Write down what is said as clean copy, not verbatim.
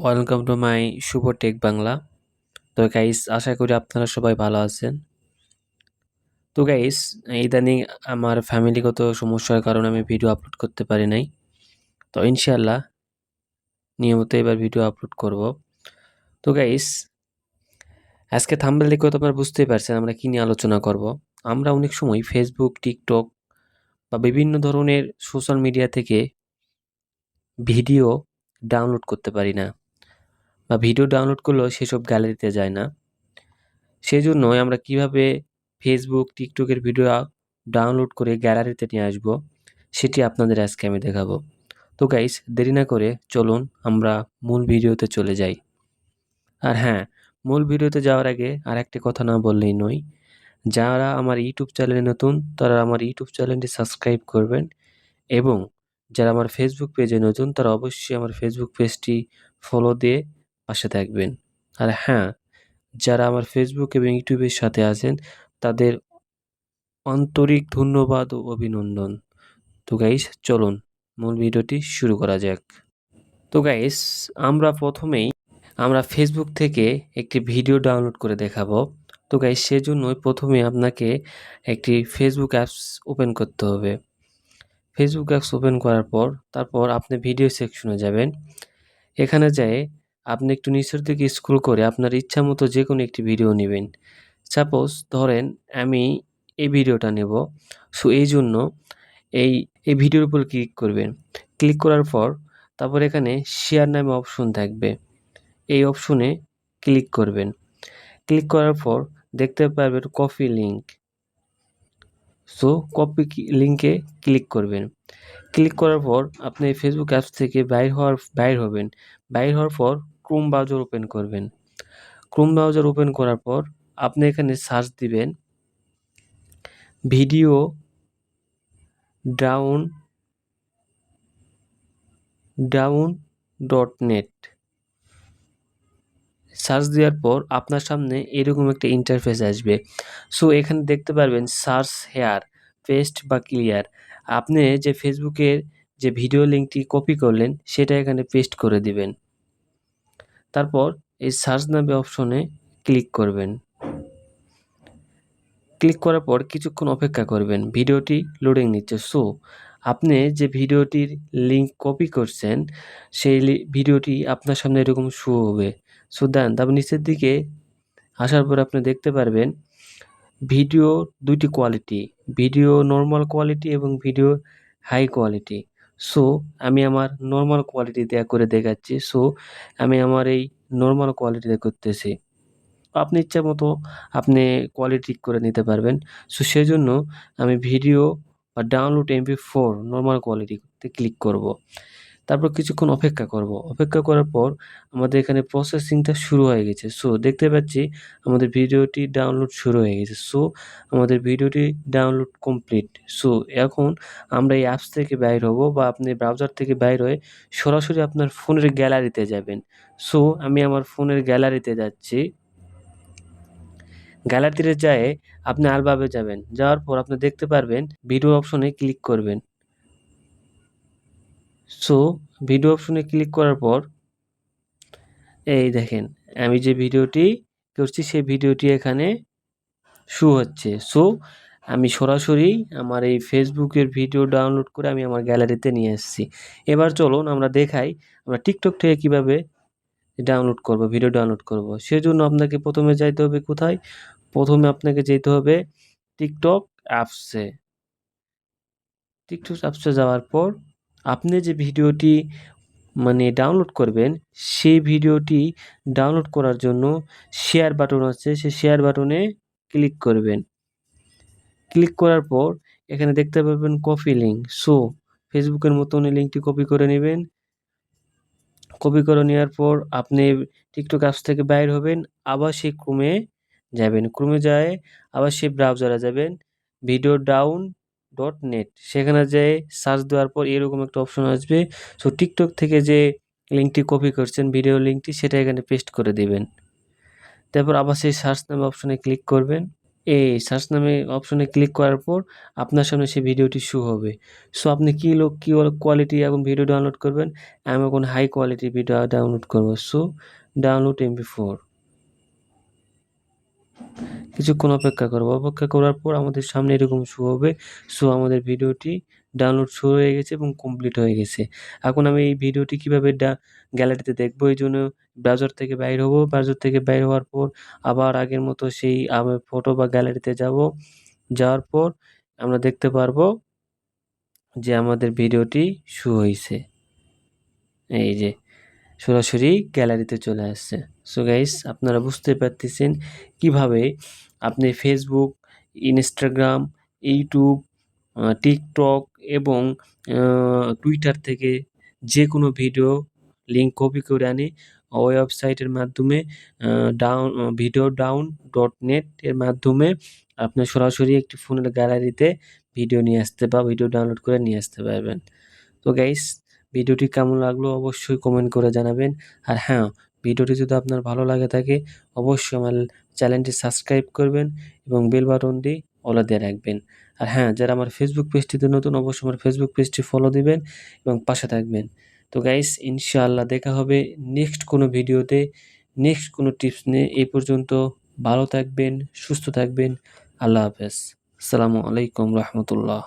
Welcome to my Shubho tech Bangla. তো guys, আশা করি আপনারা সবাই ভালো আছেন। তো গাইস, ইদানিং আমার ফ্যামিলিগত সমস্যার কারণে আমি ভিডিও আপলোড করতে পারি নাই। তো ইনশাআল্লাহ নিয়মিত এবার ভিডিও আপলোড করব। তো গাইস, আজকে থাম্বনেল দেখে তো আপনারা বুঝতেই পারছেন আমরা কি নিয়ে আলোচনা করব। আমরা অনেক সময় ফেসবুক, টিকটক বা বিভিন্ন ধরনের সোশ্যাল মিডিয়া থেকে ভিডিও ডাউনলোড করতে পারি না, বা ভিডিও ডাউনলোড করলেও সেসব গ্যালারিতে যায় না। সেজন্যই আমরা কিভাবে ফেসবুক, টিকটকের ভিডিও ডাউনলোড করে গ্যালারিতে নিয়ে আসবো, সেটি আপনাদের আজকে আমি দেখাবো। তো গাইস, দেরি না করে চলুন আমরা মূল ভিডিওতে চলে যাই। আর হ্যাঁ, মূল ভিডিওতে যাওয়ার আগে আর একটি কথা না বললেই নয়। যারা আমার ইউটিউব চ্যানেলে নতুন, তারা আমার ইউটিউব চ্যানেলটি সাবস্ক্রাইব করবেন, এবং যারা আমার ফেসবুক পেজে নতুন, তারা অবশ্যই আমার ফেসবুক পেজটি ফলো দিয়ে পাশে থাকবেন। আর হ্যাঁ, যারা আমার ফেসবুক এবং ইউটিউবের সাথে আছেন, তাদের আন্তরিক ধন্যবাদ ও অভিনন্দন। তো গাইস, চলুন মূল ভিডিওটি শুরু করা যাক। তো গাইস, আমরা ফেসবুক থেকে একটি ভিডিও ডাউনলোড করে দেখাবো। তো গাইস, সেজন্যই প্রথমে আপনাকে একটি ফেসবুক অ্যাপস ওপেন করতে হবে। ফেসবুক অ্যাপস ওপেন করার পর তারপর আপনি ভিডিও সেকশনে যাবেন। এখানে যেয়ে আপনি একটু নিচের দিকে স্ক্রল করে আপনার ইচ্ছা মতো যে কোনো একটি ভিডিও নেবেন। সাপোজ ধরেন আমি এই ভিডিওটা নেব। সো এই জন্য এই এই ভিডিওর উপর ক্লিক করবেন। ক্লিক করার পর তারপর এখানে শেয়ার নামে অপশন থাকবে। এই অপশনে ক্লিক করবেন। ক্লিক করার পর দেখতে পারবেন কপি লিঙ্ক। সো কপি লিঙ্কে ক্লিক করবেন। ক্লিক করার পর আপনি ফেসবুক অ্যাপস থেকে বাইর হবেন। বাইর হওয়ার পর ক্রোম ব্রাউজার ওপেন করবেন। ক্রোম ব্রাউজার ওপেন করার পর আপনি এখানে সার্চ দিবেন ভিডিও ডাউন.নেট। সার্চ দেওয়ার পর আপনার সামনে এরকম একটা ইন্টারফেস আসবে। সো এখানে দেখতে পারবেন সার্চ হেয়ার, পেস্ট বা ক্লিয়ার। আপনি যে ফেসবুকের যে ভিডিও লিঙ্কটি কপি করলেন সেটা এখানে পেস্ট করে দিবেন। তারপর এই সার্চ নামে অপশনে ক্লিক করবেন। ক্লিক করার পর কিছুক্ষণ অপেক্ষা করবেন। ভিডিওটি লোডিং নিচ্ছে। সো আপনি যে ভিডিওটির লিঙ্ক কপি করছেন সেই ভিডিওটি আপনার সামনে এরকম শো হবে। সো দেন তারপর নিচের দিকে আসার পর আপনি দেখতে পারবেন ভিডিও দুইটি কোয়ালিটি, ভিডিও নর্মাল কোয়ালিটি এবং ভিডিও হাই কোয়ালিটি। সো আমি আমার নর্মাল কোয়ালিটি করে দেখাচ্ছি। সো আমি আমার এই নর্মাল কোয়ালিটিতে করতেছি। আপনি ইচ্ছা মতো আপনি কোয়ালিটি ঠিক করে নিতে পারবেন। সো সেজন্য আমি ভিডিও বা ডাউনলোড MP4 নরমাল কোয়ালিটিতে ক্লিক করব। তারপর কিছুক্ষণ অপেক্ষা করব। অপেক্ষা করার পর আমাদের এখানে প্রসেসিংটা শুরু হয়ে গেছে। সো দেখতে পাচ্ছি আমাদের ভিডিওটি ডাউনলোড শুরু হয়ে গেছে। সো আমাদের ভিডিওটি ডাউনলোড কমপ্লিট। সো এখন আমরা এই অ্যাপস থেকে বাইর হব, বা আপনি ব্রাউজার থেকে বাইর হয়ে সরাসরি আপনার ফোনের গ্যালারিতে যাবেন। সো আমি আমার ফোনের গ্যালারিতে যাচ্ছি। গ্যালারিতে যেয়ে আপনি অ্যালবামে যাবেন। যাওয়ার পর আপনি দেখতে পারবেন ভিডিও অপশনে ক্লিক করবেন। সো ভিডিও অপশনে ক্লিক করার পর এই দেখেন আমি যে ভিডিওটি করছি সেই ভিডিওটি এখানে শো হচ্ছে। সো আমি সরাসরি আমার এই ফেসবুকের ভিডিও ডাউনলোড করে আমি আমার গ্যালারিতে নিয়ে এসেছি। এবার চলুন আমরা দেখাই আমরা টিকটক থেকে কিভাবে ডাউনলোড করব, ভিডিও ডাউনলোড করব। সেজন্য আপনাকে প্রথমে যাইতে হবে কোথায়? প্রথমে আপনাকে যেতে হবে টিকটক অ্যাপসে। টিকটক অ্যাপসে যাওয়ার পর আপনি যে ভিডিওটি ডাউনলোড করবেন সেই ভিডিওটি ডাউনলোড করার জন্য শেয়ার বাটন আছে, সেই শেয়ার বাটনে ক্লিক করবেন। ক্লিক করার পর এখানে দেখতে পাবেন কপি লিঙ্ক। সো ফেসবুকের মতন এই লিঙ্কটি কপি করে নেবেন। কপি করে নেওয়ার পর আপনি টিকটক অ্যাপস থেকে বাইর হবেন, আবার সেই ক্রোমে যাবেন। ক্রোমে যায় আবার সেই ব্রাউজারে যাবেন video.down.net। সেখানে যেয়ে সার্চ দেওয়ার পর এরকম একটা অপশন আসবে। সো টিকটক থেকে যে লিঙ্কটি কপি করছেন ভিডিও লিঙ্কটি সেটা এখানে পেস্ট করে দিবেন। তারপর আবার সেই সার্চ নামে অপশনে ক্লিক করবেন। এই সার্চ নামে অপশনে ক্লিক করার পর আপনার সামনে সেই ভিডিওটি শো হবে। সো আপনি কি কোয়ালিটি এখন ভিডিও ডাউনলোড করবেন? আমি এখন হাই কোয়ালিটি ভিডিও ডাউনলোড করব। So download MP4। কিছুক্ষণ অপেক্ষা করব। অপেক্ষা করার পর আমাদের সামনে এরকম শো হবে। সো আমাদের ভিডিওটি ডাউনলোড শুরু হয়ে গেছে এবং কমপ্লিট হয়ে গেছে। এখন আমি এই ভিডিওটি কিভাবে গ্যালারিতে দেখবো, এইজন্য ব্রাউজার থেকে বাইর হব। ব্রাউজার থেকে বাইর হওয়ার পর আবার আগের মতো সেই আমি ফটো বা গ্যালারিতে যাব। যাওয়ার পর আমরা দেখতে পারবো যে আমাদের ভিডিওটি শো হইছে। এই যে সরাসরি গ্যালারিতে চলে আসছে। সো গাইস, আপনারা বুঝতে পারতেছেন কিভাবে আপনি ফেসবুক, ইনস্টাগ্রাম, ইউটিউব, টিকটক এবং টুইটার থেকে যেকোনো ভিডিও লিঙ্ক কপি করে আনি ওয়েবসাইটের মাধ্যমে videodown.net এর মাধ্যমে আপনি সরাসরি একটি ফোনের গ্যালারিতে ভিডিও নিয়ে আসতে বা ভিডিও ডাউনলোড করে নিয়ে আসতে পারবেন। তো গাইস, ভিডিওটি কেমন লাগলো অবশ্যই কমেন্ট করে জানাবেন। আর হ্যাঁ, ভিডিওটি যদি আপনার ভালো লাগে থাকে অবশ্যই আমার চ্যানেলটি সাবস্ক্রাইব করবেন এবং বেল বাটনটি অলে দিয়ে রাখবেন। আর হ্যাঁ, যারা আমার ফেসবুক পেজটিতে নতুন অবশ্যই আমার ফেসবুক পেজটি ফলো দিবেন এবং পাশে থাকবেন। তো গাইস, ইনশাআল্লাহ দেখা হবে নেক্সট কোনো ভিডিওতে, নেক্সট কোনো টিপস নিয়ে। এই পর্যন্ত ভালো থাকবেন, সুস্থ থাকবেন। আল্লাহ হাফেজ। আসসালামু আলাইকুম রহমতুল্লাহ।